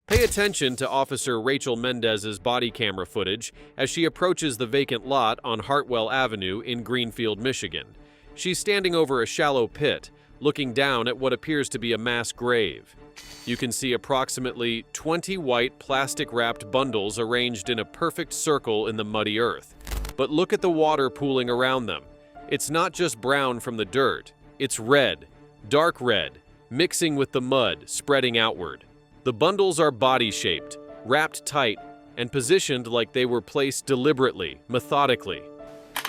Pay attention to Officer Rachel Mendez's body camera footage as she approaches the vacant lot on Hartwell Avenue in Greenfield, Michigan. She's standing over a shallow pit, looking down at what appears to be a mass grave. You can see approximately 20 white plastic-wrapped bundles arranged in a perfect circle in the muddy earth. But look at the water pooling around them. It's not just brown from the dirt, it's red, dark red, mixing with the mud, spreading outward. The bundles are body-shaped, wrapped tight, and positioned like they were placed deliberately, methodically.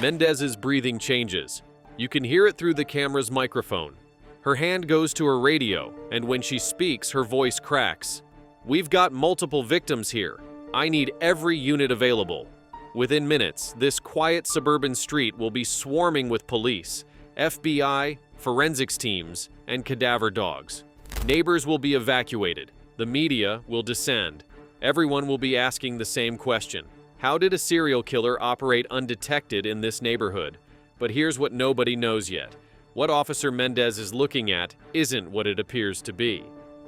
Mendez's breathing changes. You can hear it through the camera's microphone. Her hand goes to her radio, and when she speaks, her voice cracks. "We've got multiple victims here. I need every unit available." Within minutes, this quiet suburban street will be swarming with police, FBI, forensics teams, and cadaver dogs. Neighbors will be evacuated. The media will descend. Everyone will be asking the same question. How did a serial killer operate undetected in this neighborhood? But here's what nobody knows yet. What Officer Mendez is looking at isn't what it appears to be.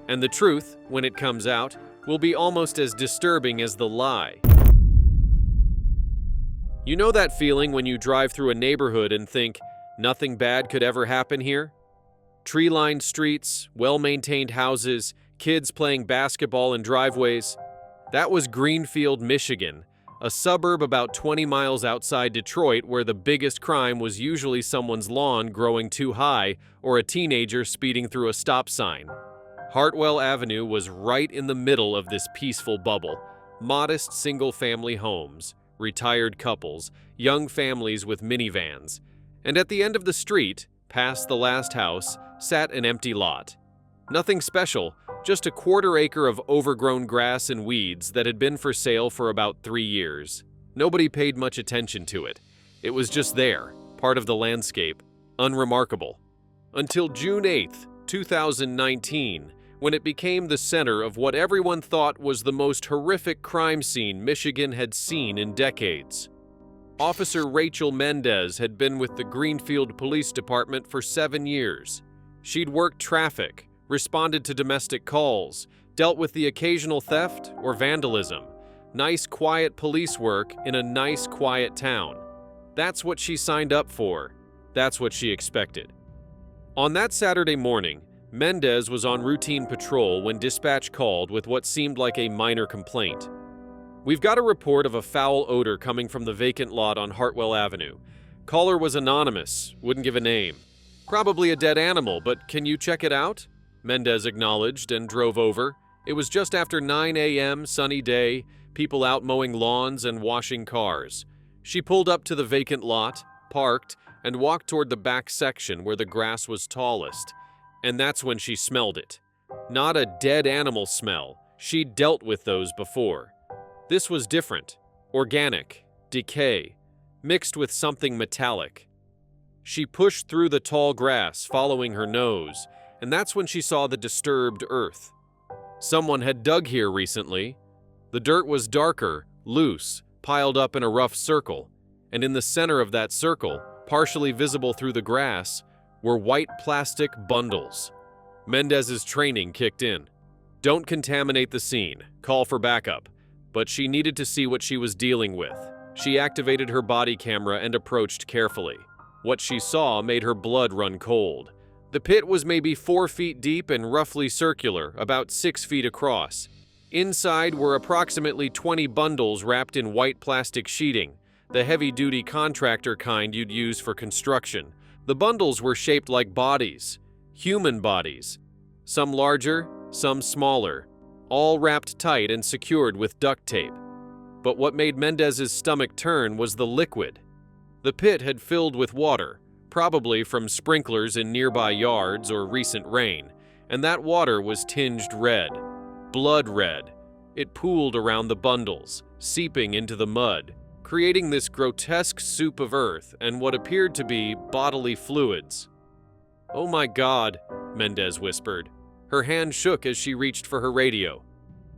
And the truth, when it comes out, will be almost as disturbing as the lie. You know that feeling when you drive through a neighborhood and think, nothing bad could ever happen here? Tree-lined streets, well-maintained houses, kids playing basketball in driveways. That was Greenfield, Michigan, a suburb about 20 miles outside Detroit where the biggest crime was usually someone's lawn growing too high or a teenager speeding through a stop sign. Hartwell Avenue was right in the middle of this peaceful bubble. Modest single-family homes, retired couples, young families with minivans. And at the end of the street, past the last house, sat an empty lot. Nothing special, just a quarter-acre of overgrown grass and weeds that had been for sale for about 3 years. Nobody paid much attention to it. It was just there, part of the landscape, unremarkable. Until June 8, 2019, when it became the center of what everyone thought was the most horrific crime scene Michigan had seen in decades. Officer Rachel Mendez had been with the Greenfield Police Department for 7 years. She'd worked traffic, responded to domestic calls, dealt with the occasional theft or vandalism. Nice, quiet police work in a nice, quiet town. That's what she signed up for. That's what she expected. On that Saturday morning, Mendez was on routine patrol when dispatch called with what seemed like a minor complaint. "We've got a report of a foul odor coming from the vacant lot on Hartwell Avenue. Caller was anonymous, wouldn't give a name. Probably a dead animal, but can you check it out?" Mendez acknowledged and drove over. It was just after 9 a.m., sunny day, people out mowing lawns and washing cars. She pulled up to the vacant lot, parked, and walked toward the back section where the grass was tallest. And that's when she smelled it. Not a dead animal smell. She'd dealt with those before. This was different. Organic, decay, mixed with something metallic. She pushed through the tall grass, following her nose, and that's when she saw the disturbed earth. Someone had dug here recently. The dirt was darker, loose, piled up in a rough circle, and in the center of that circle, partially visible through the grass, were white plastic bundles. Mendez's training kicked in. Don't contaminate the scene, call for backup. But she needed to see what she was dealing with. She activated her body camera and approached carefully. What she saw made her blood run cold. The pit was maybe 4 feet deep and roughly circular, about 6 feet across. Inside were approximately 20 bundles wrapped in white plastic sheeting, the heavy-duty contractor kind you'd use for construction. The bundles were shaped like bodies, human bodies, some larger, some smaller, all wrapped tight and secured with duct tape. But what made Mendez's stomach turn was the liquid. The pit had filled with water, probably from sprinklers in nearby yards or recent rain, and that water was tinged red, blood red. It pooled around the bundles, seeping into the mud, creating this grotesque soup of earth and what appeared to be bodily fluids. "Oh my God," Mendez whispered. Her hand shook as she reached for her radio.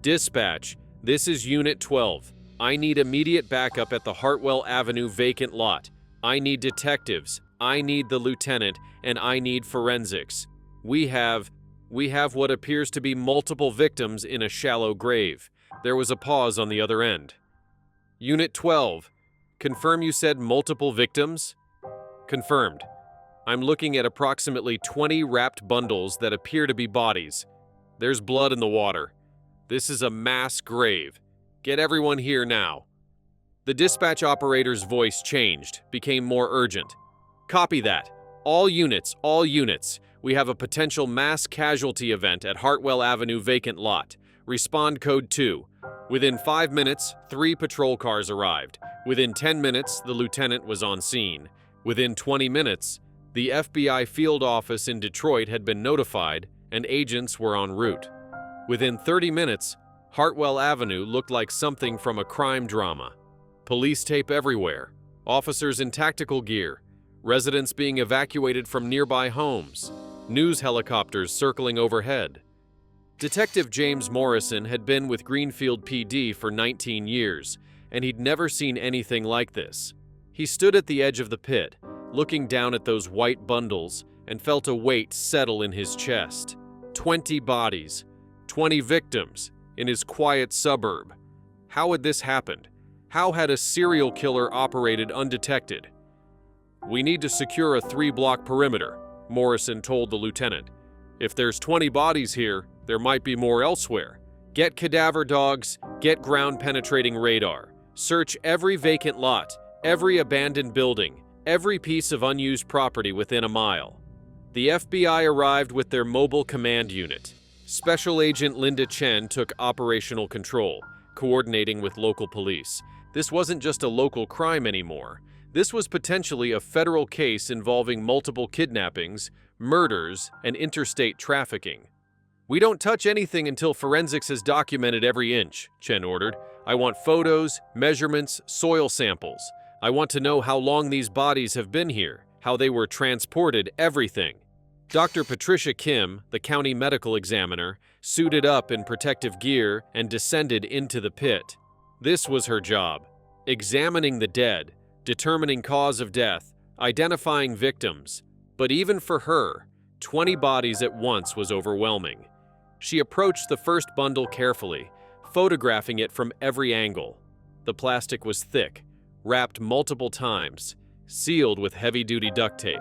"Dispatch, this is Unit 12. I need immediate backup at the Hartwell Avenue vacant lot. I need detectives. I need the lieutenant, and I need forensics. We have..." We have what appears to be multiple victims in a shallow grave. There was a pause on the other end. Unit 12. Confirm you said multiple victims? Confirmed. I'm looking at approximately 20 wrapped bundles that appear to be bodies. There's blood in the water. This is a mass grave. Get everyone here now. The dispatch operator's voice changed, became more urgent. Copy that. All units. We have a potential mass casualty event at Hartwell Avenue vacant lot. Respond code 2. Within 5 minutes, 3 patrol cars arrived. Within 10 minutes, the lieutenant was on scene. Within 20 minutes, the FBI field office in Detroit had been notified and agents were en route. Within 30 minutes, Hartwell Avenue looked like something from a crime drama. Police tape everywhere, officers in tactical gear, residents being evacuated from nearby homes, news helicopters circling overhead. Detective James Morrison had been with Greenfield PD for 19 years, and he'd never seen anything like this. He stood at the edge of the pit, looking down at those white bundles, and felt a weight settle in his chest. 20 bodies, 20 victims, in his quiet suburb. How had this happened? How had a serial killer operated undetected? We need to secure a 3-block perimeter, Morrison told the lieutenant. If there's 20 bodies here, there might be more elsewhere. Get cadaver dogs, get ground-penetrating radar. Search every vacant lot, every abandoned building, every piece of unused property within a mile. The FBI arrived with their mobile command unit. Special Agent Linda Chen took operational control, coordinating with local police. This wasn't just a local crime anymore. This was potentially a federal case involving multiple kidnappings, murders, and interstate trafficking. We don't touch anything until forensics has documented every inch, Chen ordered. I want photos, measurements, soil samples. I want to know how long these bodies have been here, how they were transported, everything. Dr. Patricia Kim, the county medical examiner, suited up in protective gear and descended into the pit. This was her job: examining the dead, determining cause of death, identifying victims. But even for her, 20 bodies at once was overwhelming. She approached the first bundle carefully, photographing it from every angle. The plastic was thick, wrapped multiple times, sealed with heavy-duty duct tape.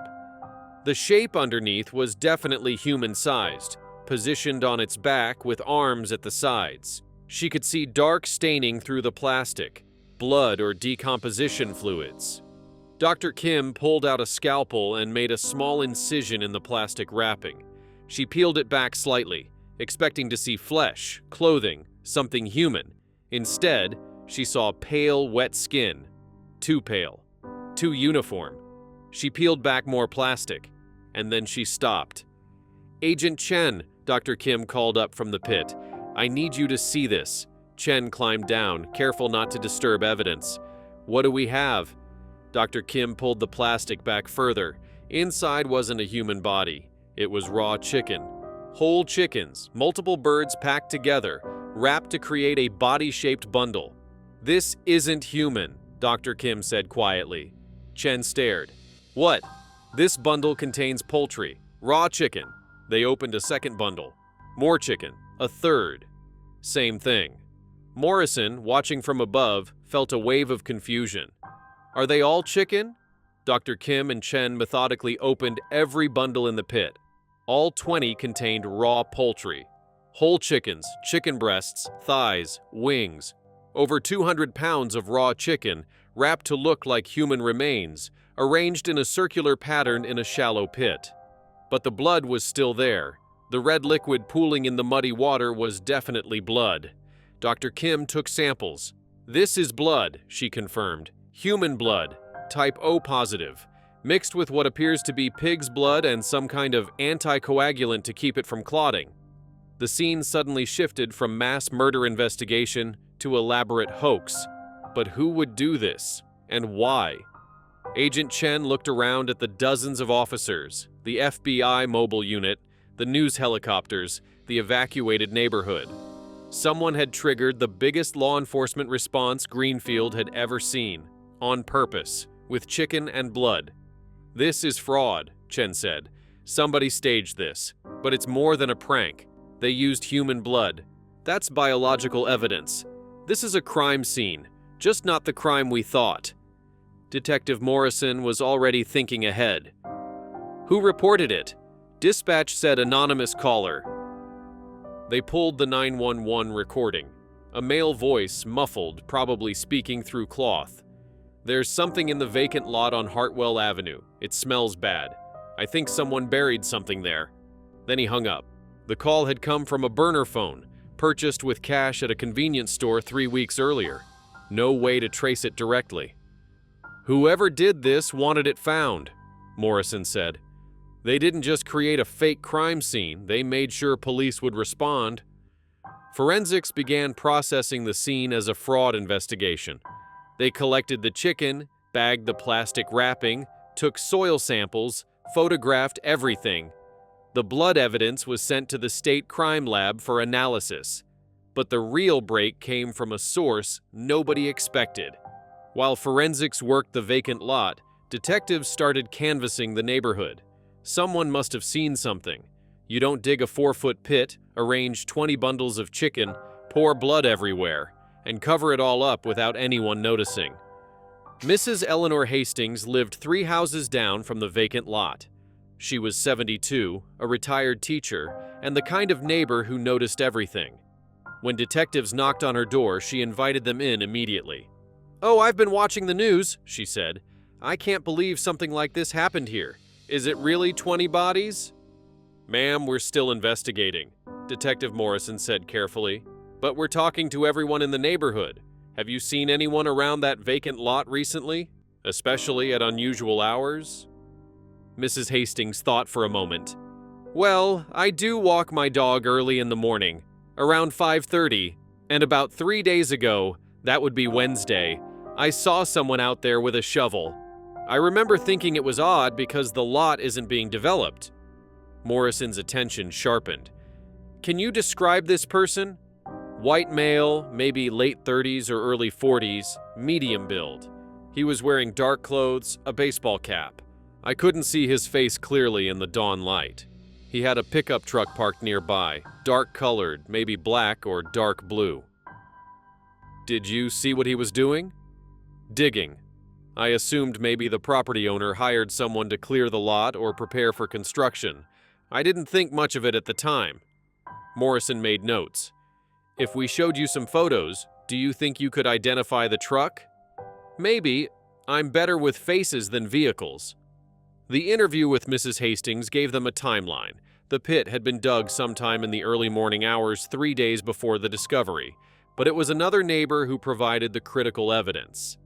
The shape underneath was definitely human-sized, positioned on its back with arms at the sides. She could see dark staining through the plastic, blood or decomposition fluids. Dr. Kim pulled out a scalpel and made a small incision in the plastic wrapping. She peeled it back slightly, expecting to see flesh, clothing, something human. Instead, she saw pale, wet skin. Too pale. Too uniform. She peeled back more plastic, and then she stopped. Agent Chen, Dr. Kim called up from the pit. I need you to see this. Chen climbed down, careful not to disturb evidence. What do we have? Dr. Kim pulled the plastic back further. Inside wasn't a human body. It was raw chicken. Whole chickens, multiple birds packed together, wrapped to create a body-shaped bundle. This isn't human, Dr. Kim said quietly. Chen stared. What? This bundle contains poultry, raw chicken. They opened a second bundle. More chicken, a third. Same thing. Morrison, watching from above, felt a wave of confusion. Are they all chicken? Dr. Kim and Chen methodically opened every bundle in the pit. All 20 contained raw poultry. Whole chickens, chicken breasts, thighs, wings. Over 200 pounds of raw chicken, wrapped to look like human remains, arranged in a circular pattern in a shallow pit. But the blood was still there. The red liquid pooling in the muddy water was definitely blood. Dr. Kim took samples. This is blood, she confirmed. Human blood, type O positive, mixed with what appears to be pig's blood and some kind of anticoagulant to keep it from clotting. The scene suddenly shifted from mass murder investigation to elaborate hoax. But who would do this, and why? Agent Chen looked around at the dozens of officers, the FBI mobile unit, the news helicopters, the evacuated neighborhood. Someone had triggered the biggest law enforcement response Greenfield had ever seen, on purpose, with chicken and blood. This is fraud, Chen said. Somebody staged this, but it's more than a prank. They used human blood. That's biological evidence. This is a crime scene, just not the crime we thought. Detective Morrison was already thinking ahead. Who reported it? Dispatch said anonymous caller. They pulled the 911 recording. A male voice, muffled, probably speaking through cloth. There's something in the vacant lot on Hartwell Avenue. It smells bad. I think someone buried something there. Then he hung up. The call had come from a burner phone, purchased with cash at a convenience store 3 weeks earlier. No way to trace it directly. Whoever did this wanted it found, Morrison said. They didn't just create a fake crime scene, they made sure police would respond. Forensics began processing the scene as a fraud investigation. They collected the chicken, bagged the plastic wrapping, took soil samples, photographed everything. The blood evidence was sent to the state crime lab for analysis. But the real break came from a source nobody expected. While forensics worked the vacant lot, detectives started canvassing the neighborhood. Someone must have seen something. You don't dig a 4-foot pit, arrange 20 bundles of chicken, pour blood everywhere, and cover it all up without anyone noticing. Mrs. Eleanor Hastings lived 3 houses down from the vacant lot. She was 72, a retired teacher, and the kind of neighbor who noticed everything. When detectives knocked on her door, she invited them in immediately. "Oh, I've been watching the news," she said. "I can't believe something like this happened here. Is it really 20 bodies?" "Ma'am, we're still investigating," Detective Morrison said carefully. "But we're talking to everyone in the neighborhood. Have you seen anyone around that vacant lot recently? Especially at unusual hours?" Mrs. Hastings thought for a moment. "Well, I do walk my dog early in the morning, around 5:30, and about 3 days ago, that would be Wednesday, I saw someone out there with a shovel. I remember thinking it was odd because the lot isn't being developed." Morrison's attention sharpened. "Can you describe this person?" "White male, maybe late 30s or early 40s, medium build. He was wearing dark clothes, a baseball cap. I couldn't see his face clearly in the dawn light. He had a pickup truck parked nearby, dark colored, maybe black or dark blue." "Did you see what he was doing?" "Digging. I assumed maybe the property owner hired someone to clear the lot or prepare for construction. I didn't think much of it at the time." Morrison made notes. "If we showed you some photos, do you think you could identify the truck?" "Maybe. I'm better with faces than vehicles." The interview with Mrs. Hastings gave them a timeline. The pit had been dug sometime in the early morning hours 3 days before the discovery, but it was another neighbor who provided the critical evidence.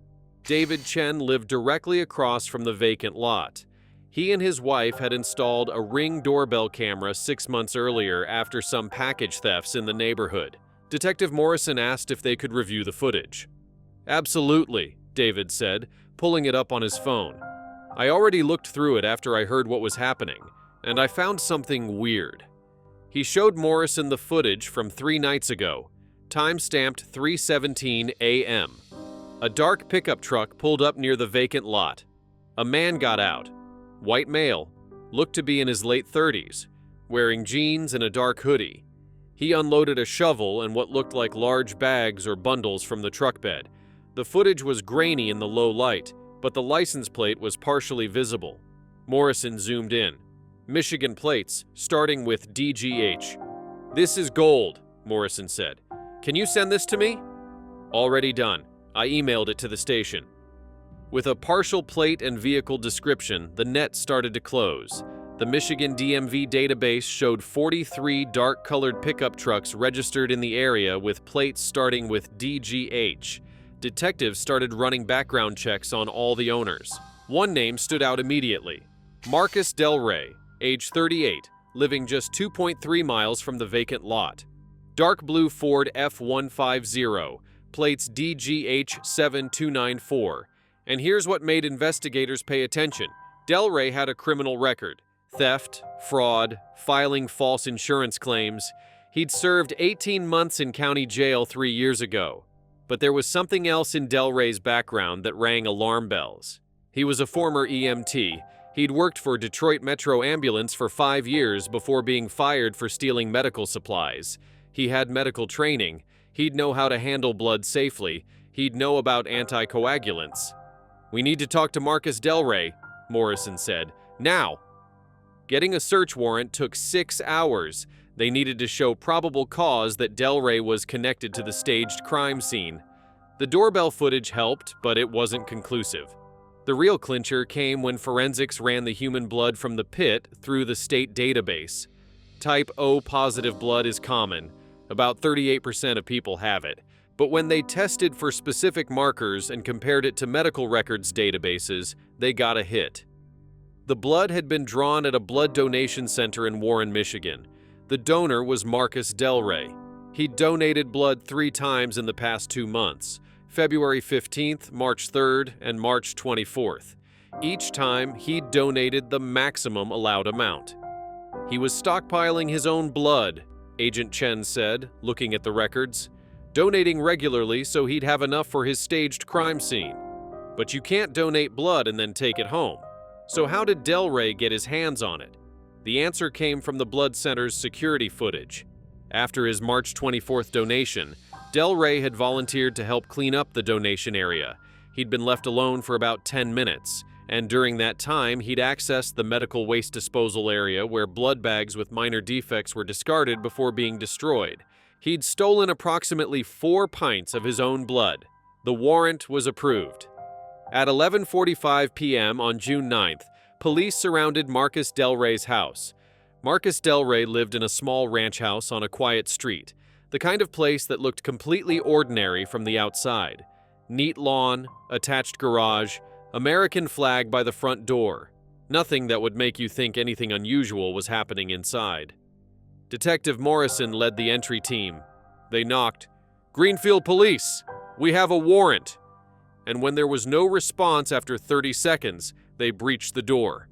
David Chen lived directly across from the vacant lot. He and his wife had installed a Ring doorbell camera 6 months earlier after some package thefts in the neighborhood. Detective Morrison asked if they could review the footage. "Absolutely," David said, pulling it up on his phone. "I already looked through it after I heard what was happening, and I found something weird." He showed Morrison the footage from 3 nights ago, time-stamped 3:17 a.m. A dark pickup truck pulled up near the vacant lot. A man got out. White male, looked to be in his late 30s, wearing jeans and a dark hoodie. He unloaded a shovel and what looked like large bags or bundles from the truck bed. The footage was grainy in the low light, but the license plate was partially visible. Morrison zoomed in. Michigan plates, starting with DGH. "This is gold," Morrison said. "Can you send this to me?" "Already done. I emailed it to the station." With a partial plate and vehicle description, the net started to close. The Michigan DMV database showed 43 dark-colored pickup trucks registered in the area with plates starting with DGH. Detectives started running background checks on all the owners. One name stood out immediately. Marcus Del Rey, age 38, living just 2.3 miles from the vacant lot. Dark blue Ford F-150, plates DGH-7294. And here's what made investigators pay attention. Del Rey had a criminal record. Theft, fraud, filing false insurance claims. He'd served 18 months in county jail 3 years ago. But there was something else in Del Rey's background that rang alarm bells. He was a former EMT. He'd worked for Detroit Metro Ambulance for 5 years before being fired for stealing medical supplies. He had medical training. He'd know how to handle blood safely. He'd know about anticoagulants. "We need to talk to Marcus Delray," Morrison said. "Now!" Getting a search warrant took 6 hours. They needed to show probable cause that Delray was connected to the staged crime scene. The doorbell footage helped, but it wasn't conclusive. The real clincher came when forensics ran the human blood from the pit through the state database. Type O positive blood is common. About 38% of people have it. But when they tested for specific markers and compared it to medical records databases, they got a hit. The blood had been drawn at a blood donation center in Warren, Michigan. The donor was Marcus Delray. He'd donated blood 3 times in the past 2 months, February 15th, March 3rd, and March 24th. Each time, he'd donated the maximum allowed amount. He was stockpiling his own blood, Agent Chen said, looking at the records, donating regularly so he'd have enough for his staged crime scene. But you can't donate blood and then take it home. So how did Delray get his hands on it? The answer came from the blood center's security footage. After his March 24th donation, Delray had volunteered to help clean up the donation area. He'd been left alone for about 10 minutes, and during that time, he'd accessed the medical waste disposal area where blood bags with minor defects were discarded before being destroyed. He'd stolen approximately 4 pints of his own blood. The warrant was approved. At 11:45 p.m. on June 9th, police surrounded Marcus Delray's house. Marcus Delray lived in a small ranch house on a quiet street, the kind of place that looked completely ordinary from the outside. Neat lawn, attached garage, American flag by the front door. Nothing that would make you think anything unusual was happening inside. Detective Morrison led the entry team. They knocked. "Greenfield Police, we have a warrant." And when there was no response after 30 seconds, they breached the door.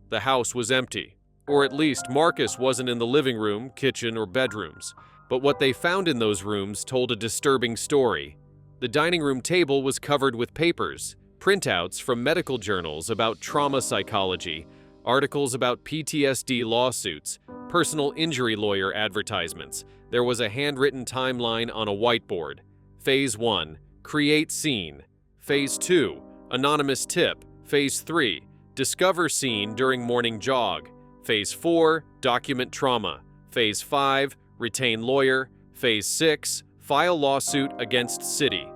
The house was empty, or at least Marcus wasn't in the living room, kitchen, or bedrooms. But what they found in those rooms told a disturbing story. The dining room table was covered with papers, printouts from medical journals about trauma psychology, articles about PTSD lawsuits, personal injury lawyer advertisements. There was a handwritten timeline on a whiteboard. Phase 1, create scene. Phase 2, anonymous tip. Phase 3, discover scene during morning jog. Phase 4, document trauma. Phase 5, retain lawyer. Phase 6, file lawsuit against city.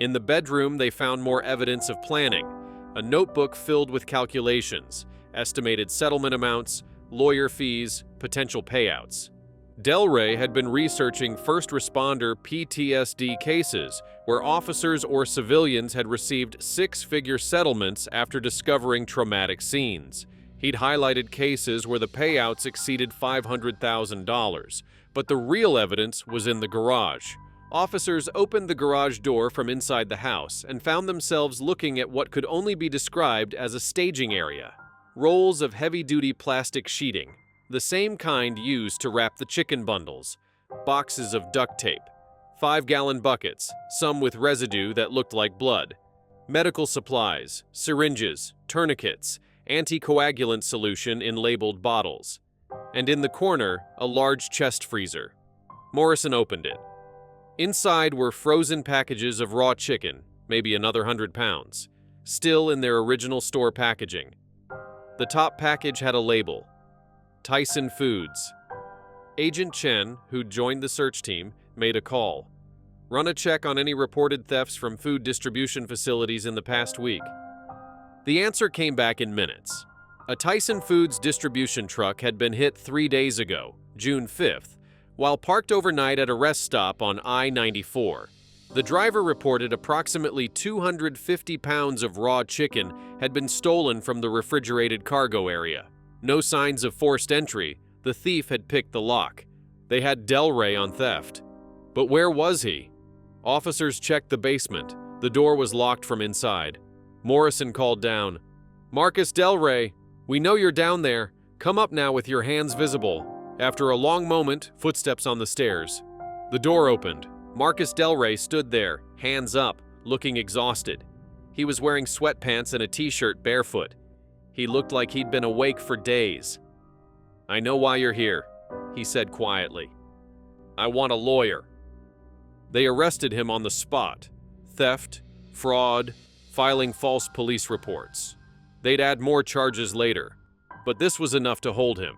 In the bedroom, they found more evidence of planning. A notebook filled with calculations, estimated settlement amounts, lawyer fees, potential payouts. Delray had been researching first responder PTSD cases where officers or civilians had received 6-figure settlements after discovering traumatic scenes. He'd highlighted cases where the payouts exceeded $500,000, but the real evidence was in the garage. Officers opened the garage door from inside the house and found themselves looking at what could only be described as a staging area. Rolls of heavy-duty plastic sheeting, the same kind used to wrap the chicken bundles, boxes of duct tape, 5-gallon buckets, some with residue that looked like blood, medical supplies, syringes, tourniquets, anticoagulant solution in labeled bottles, and in the corner, a large chest freezer. Morrison opened it. Inside were frozen packages of raw chicken, maybe another 100 pounds, still in their original store packaging. The top package had a label, Tyson Foods. Agent Chen, who'd joined the search team, made a call. Run a check on any reported thefts from food distribution facilities in the past week. The answer came back in minutes. A Tyson Foods distribution truck had been hit 3 days ago, June 5th, while parked overnight at a rest stop on I-94. The driver reported approximately 250 pounds of raw chicken had been stolen from the refrigerated cargo area. No signs of forced entry. The thief had picked the lock. They had Delray on theft. But where was he? Officers checked the basement. The door was locked from inside. Morrison called down. "Marcus Delray, we know you're down there. Come up now with your hands visible." After a long moment, footsteps on the stairs. The door opened. Marcus Delray stood there, hands up, looking exhausted. He was wearing sweatpants and a t-shirt barefoot. He looked like he'd been awake for days. "I know why you're here," he said quietly. "I want a lawyer." They arrested him on the spot. Theft, fraud, filing false police reports. They'd add more charges later, but this was enough to hold him.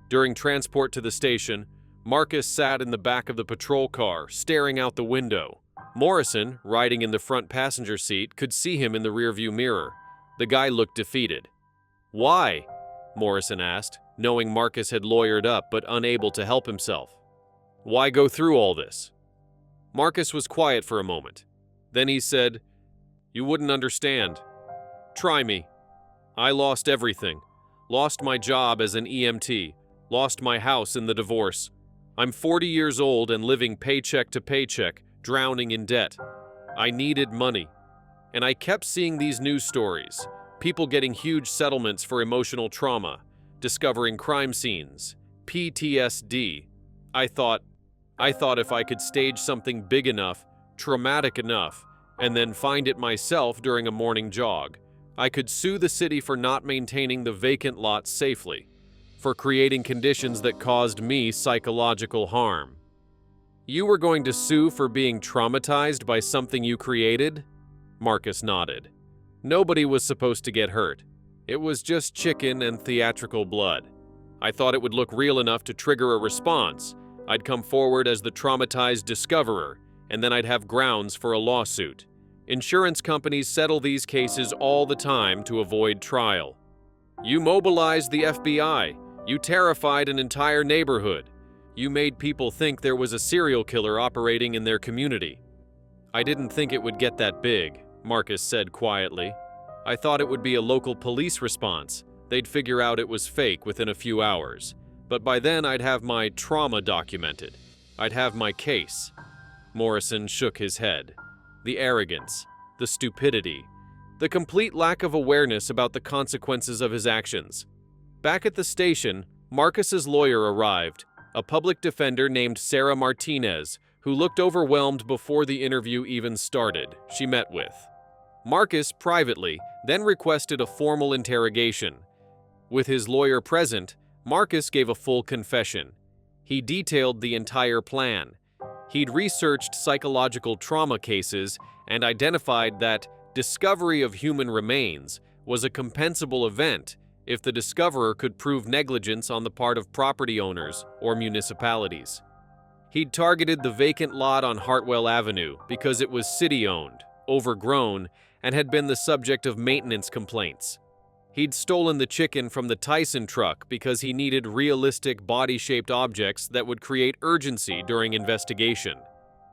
During transport to the station, Marcus sat in the back of the patrol car, staring out the window. Morrison, riding in the front passenger seat, could see him in the rearview mirror. The guy looked defeated. "Why?" Morrison asked, knowing Marcus had lawyered up but unable to help himself. "Why go through all this?" Marcus was quiet for a moment. Then he said, "You wouldn't understand. Try me. I lost everything. Lost my job as an EMT. Lost my house in the divorce. I'm 40 years old and living paycheck to paycheck, drowning in debt. I needed money. And I kept seeing these news stories. People getting huge settlements for emotional trauma, discovering crime scenes, PTSD. I thought if I could stage something big enough, traumatic enough, and then find it myself during a morning jog, I could sue the city for not maintaining the vacant lots safely, for creating conditions that caused me psychological harm." "You were going to sue for being traumatized by something you created?" Marcus nodded. "Nobody was supposed to get hurt. It was just chicken and theatrical blood. I thought it would look real enough to trigger a response. I'd come forward as the traumatized discoverer, and then I'd have grounds for a lawsuit. Insurance companies settle these cases all the time to avoid trial. You mobilized the FBI. You terrified an entire neighborhood. You made people think there was a serial killer operating in their community." "I didn't think it would get that big," Marcus said quietly. "I thought it would be a local police response. They'd figure out it was fake within a few hours. But by then I'd have my trauma documented. I'd have my case." Morrison shook his head. The arrogance, the stupidity, the complete lack of awareness about the consequences of his actions. Back at the station, Marcus's lawyer arrived, a public defender named Sarah Martinez, who looked overwhelmed before the interview even started. She met with Marcus privately, then requested a formal interrogation. With his lawyer present, Marcus gave a full confession. He detailed the entire plan. He'd researched psychological trauma cases and identified that discovery of human remains was a compensable event if the discoverer could prove negligence on the part of property owners or municipalities. He'd targeted the vacant lot on Hartwell Avenue because it was city-owned, overgrown, and had been the subject of maintenance complaints. He'd stolen the chicken from the Tyson truck because he needed realistic body-shaped objects that would create urgency during investigation.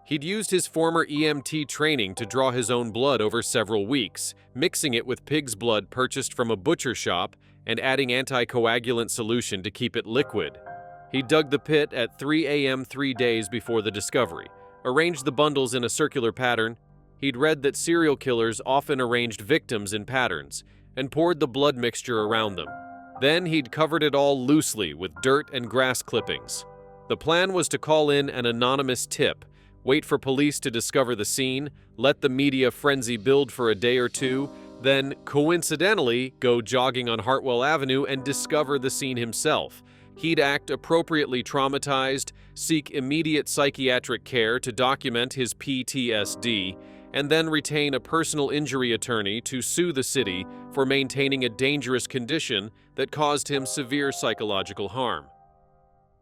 He'd used his former EMT training to draw his own blood over several weeks, mixing it with pig's blood purchased from a butcher shop and adding anticoagulant solution to keep it liquid. He dug the pit at 3 a.m. 3 days before the discovery, arranged the bundles in a circular pattern. He'd read that serial killers often arranged victims in patterns, and poured the blood mixture around them. Then he'd covered it all loosely with dirt and grass clippings. The plan was to call in an anonymous tip, wait for police to discover the scene, let the media frenzy build for a day or two, then, coincidentally, go jogging on Hartwell Avenue and discover the scene himself. He'd act appropriately traumatized, seek immediate psychiatric care to document his PTSD, and then retain a personal injury attorney to sue the city for maintaining a dangerous condition that caused him severe psychological harm.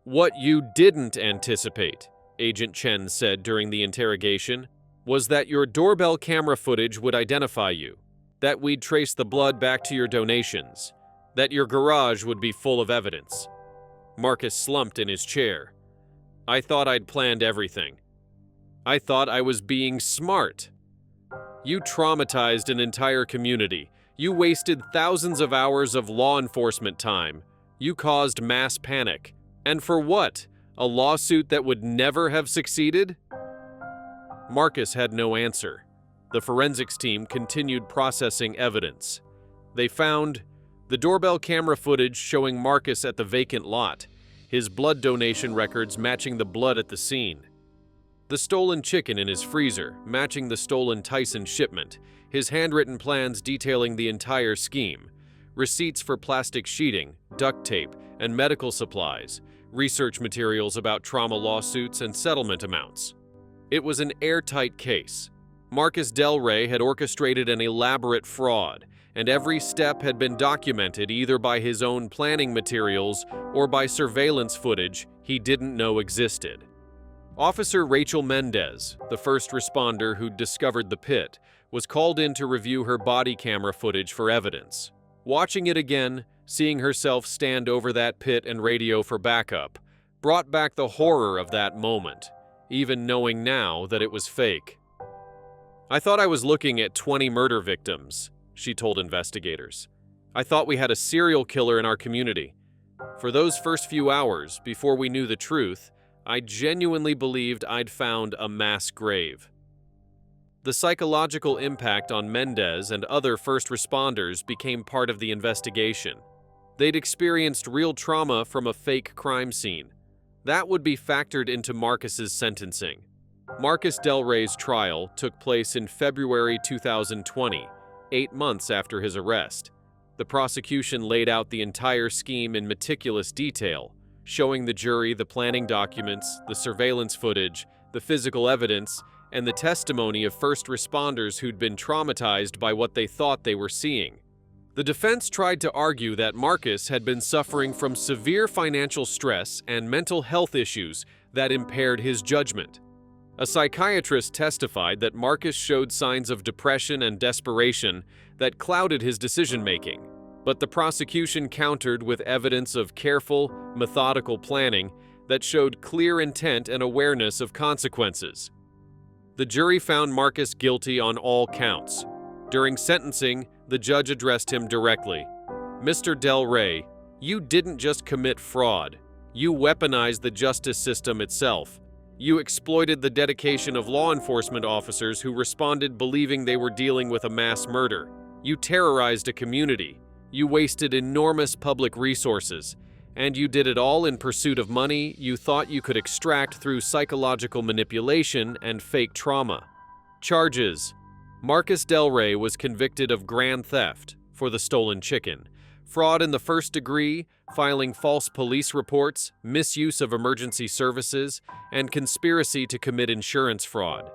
"What you didn't anticipate," Agent Chen said during the interrogation, "was that your doorbell camera footage would identify you, that we'd trace the blood back to your donations, that your garage would be full of evidence." Marcus slumped in his chair. "I thought I'd planned everything. I thought I was being smart. You traumatized an entire community. You wasted thousands of hours of law enforcement time. You caused mass panic. And for what? A lawsuit that would never have succeeded?" Marcus had no answer. The forensics team continued processing evidence. They found the doorbell camera footage showing Marcus at the vacant lot, his blood donation records matching the blood at the scene, the stolen chicken in his freezer, matching the stolen Tyson shipment, his handwritten plans detailing the entire scheme, receipts for plastic sheeting, duct tape, and medical supplies, research materials about trauma lawsuits, and settlement amounts. It was an airtight case. Marcus Del Rey had orchestrated an elaborate fraud, and every step had been documented either by his own planning materials or by surveillance footage he didn't know existed. Officer Rachel Mendez, the first responder who'd discovered the pit, was called in to review her body camera footage for evidence. Watching it again, seeing herself stand over that pit and radio for backup, brought back the horror of that moment, even knowing now that it was fake. "I thought I was looking at 20 murder victims," she told investigators. "I thought we had a serial killer in our community. For those first few hours, before we knew the truth, I genuinely believed I'd found a mass grave." The psychological impact on Mendez and other first responders became part of the investigation. They'd experienced real trauma from a fake crime scene. That would be factored into Marcus's sentencing. Marcus Del Rey's trial took place in February 2020, 8 months after his arrest. The prosecution laid out the entire scheme in meticulous detail, showing the jury the planning documents, the surveillance footage, the physical evidence, and the testimony of first responders who'd been traumatized by what they thought they were seeing. The defense tried to argue that Marcus had been suffering from severe financial stress and mental health issues that impaired his judgment. A psychiatrist testified that Marcus showed signs of depression and desperation that clouded his decision-making, but the prosecution countered with evidence of careful, methodical planning that showed clear intent and awareness of consequences. The jury found Marcus guilty on all counts. During sentencing, the judge addressed him directly. "Mr. Del Rey, you didn't just commit fraud. You weaponized the justice system itself. You exploited the dedication of law enforcement officers who responded believing they were dealing with a mass murder. You terrorized a community. You wasted enormous public resources. And you did it all in pursuit of money you thought you could extract through psychological manipulation and fake trauma." Charges: Marcus Del Rey was convicted of grand theft for the stolen chicken, fraud in the first degree, filing false police reports, misuse of emergency services, and conspiracy to commit insurance fraud.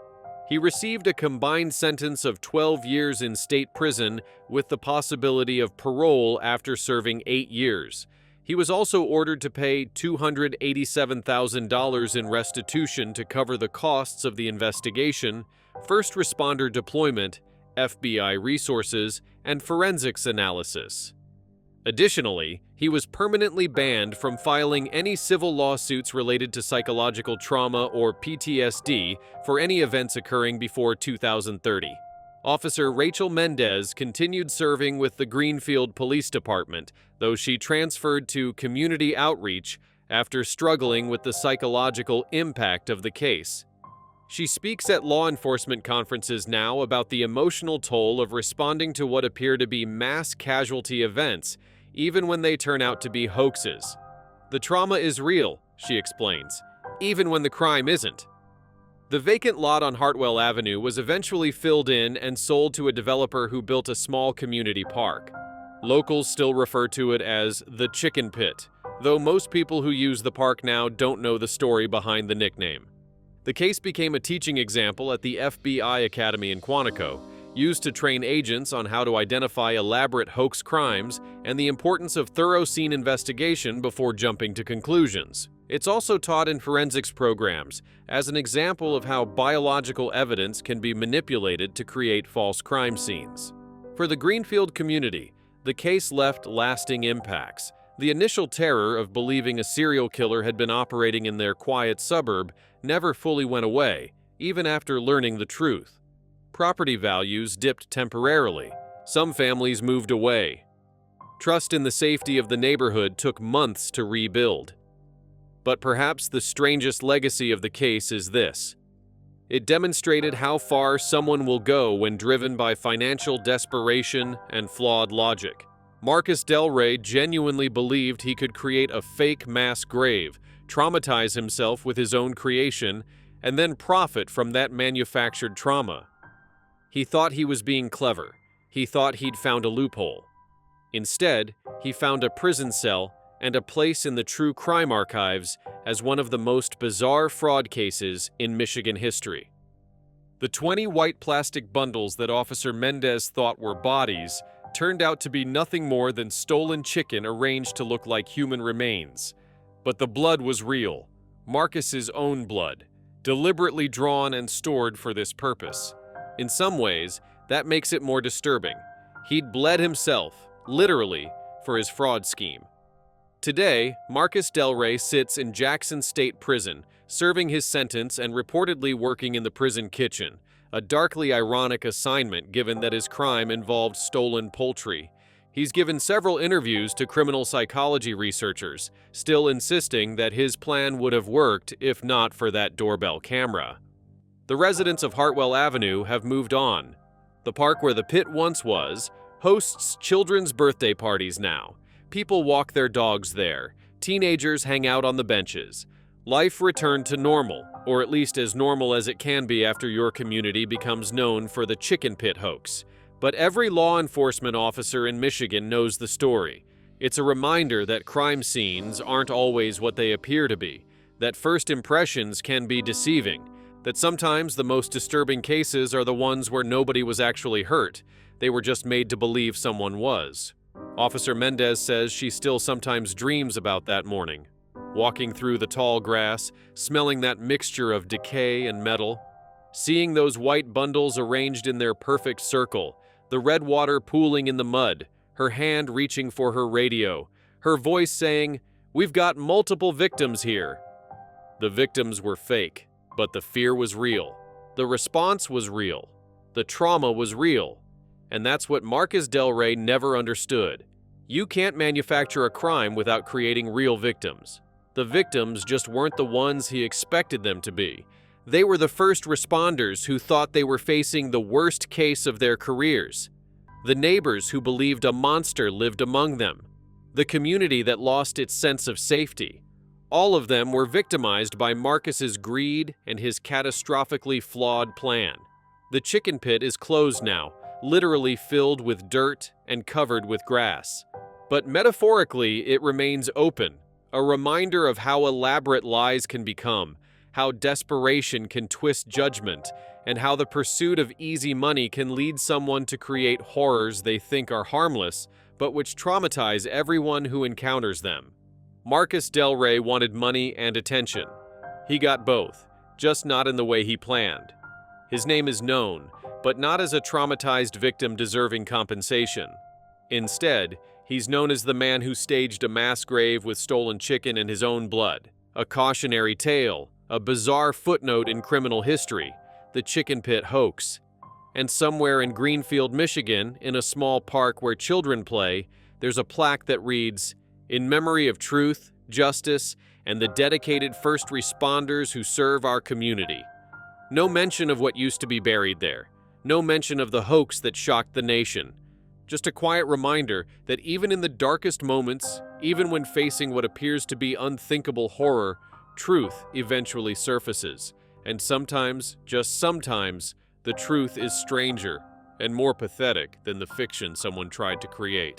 He received a combined sentence of 12 years in state prison with the possibility of parole after serving 8 years. He was also ordered to pay $287,000 in restitution to cover the costs of the investigation, first responder deployment, FBI resources, and forensics analysis. Additionally, he was permanently banned from filing any civil lawsuits related to psychological trauma or PTSD for any events occurring before 2030. Officer Rachel Mendez continued serving with the Greenfield Police Department, though she transferred to community outreach after struggling with the psychological impact of the case. She speaks at law enforcement conferences now about the emotional toll of responding to what appear to be mass casualty events, even when they turn out to be hoaxes. "The trauma is real," she explains, "even when the crime isn't." The vacant lot on Hartwell Avenue was eventually filled in and sold to a developer who built a small community park. Locals still refer to it as the Chicken Pit, though most people who use the park now don't know the story behind the nickname. The case became a teaching example at the FBI Academy in Quantico, used to train agents on how to identify elaborate hoax crimes and the importance of thorough scene investigation before jumping to conclusions. It's also taught in forensics programs as an example of how biological evidence can be manipulated to create false crime scenes. For the Greenfield community, the case left lasting impacts. The initial terror of believing a serial killer had been operating in their quiet suburb never fully went away, even after learning the truth. Property values dipped temporarily. Some families moved away. Trust in the safety of the neighborhood took months to rebuild. But perhaps the strangest legacy of the case is this. It demonstrated how far someone will go when driven by financial desperation and flawed logic. Marcus Del Rey genuinely believed he could create a fake mass grave, traumatize himself with his own creation, and then profit from that manufactured trauma. He thought he was being clever. He thought he'd found a loophole. Instead, he found a prison cell and a place in the true crime archives as one of the most bizarre fraud cases in Michigan history. The 20 white plastic bundles that Officer Mendez thought were bodies turned out to be nothing more than stolen chicken arranged to look like human remains. But the blood was real, Marcus's own blood, deliberately drawn and stored for this purpose. In some ways, that makes it more disturbing. He'd bled himself, literally, for his fraud scheme. Today, Marcus Del Rey sits in Jackson State Prison, serving his sentence and reportedly working in the prison kitchen, a darkly ironic assignment given that his crime involved stolen poultry. He's given several interviews to criminal psychology researchers, still insisting that his plan would have worked if not for that doorbell camera. The residents of Hartwell Avenue have moved on. The park where the pit once was hosts children's birthday parties now. People walk their dogs there. Teenagers hang out on the benches. Life returned to normal, or at least as normal as it can be after your community becomes known for the chicken pit hoax. But every law enforcement officer in Michigan knows the story. It's a reminder that crime scenes aren't always what they appear to be, that first impressions can be deceiving, that sometimes the most disturbing cases are the ones where nobody was actually hurt. They were just made to believe someone was. Officer Mendez says she still sometimes dreams about that morning, walking through the tall grass, smelling that mixture of decay and metal, seeing those white bundles arranged in their perfect circle, the red water pooling in the mud, her hand reaching for her radio, her voice saying, "We've got multiple victims here." The victims were fake, but the fear was real. The response was real. The trauma was real. And that's what Marcus Del Rey never understood. You can't manufacture a crime without creating real victims. The victims just weren't the ones he expected them to be. They were the first responders who thought they were facing the worst case of their careers. The neighbors who believed a monster lived among them. The community that lost its sense of safety. All of them were victimized by Marcus's greed and his catastrophically flawed plan. The chicken pit is closed now, literally filled with dirt and covered with grass. But metaphorically, it remains open, a reminder of how elaborate lies can become, how desperation can twist judgment, and how the pursuit of easy money can lead someone to create horrors they think are harmless, but which traumatize everyone who encounters them. Marcus Del Rey wanted money and attention. He got both, just not in the way he planned. His name is known, but not as a traumatized victim deserving compensation. Instead, he's known as the man who staged a mass grave with stolen chicken in his own blood, a cautionary tale, a bizarre footnote in criminal history, the chicken pit hoax. And somewhere in Greenfield, Michigan, in a small park where children play, there's a plaque that reads, "In memory of truth, justice, and the dedicated first responders who serve our community." No mention of what used to be buried there. No mention of the hoax that shocked the nation. Just a quiet reminder that even in the darkest moments, even when facing what appears to be unthinkable horror, truth eventually surfaces. And sometimes, just sometimes, the truth is stranger and more pathetic than the fiction someone tried to create.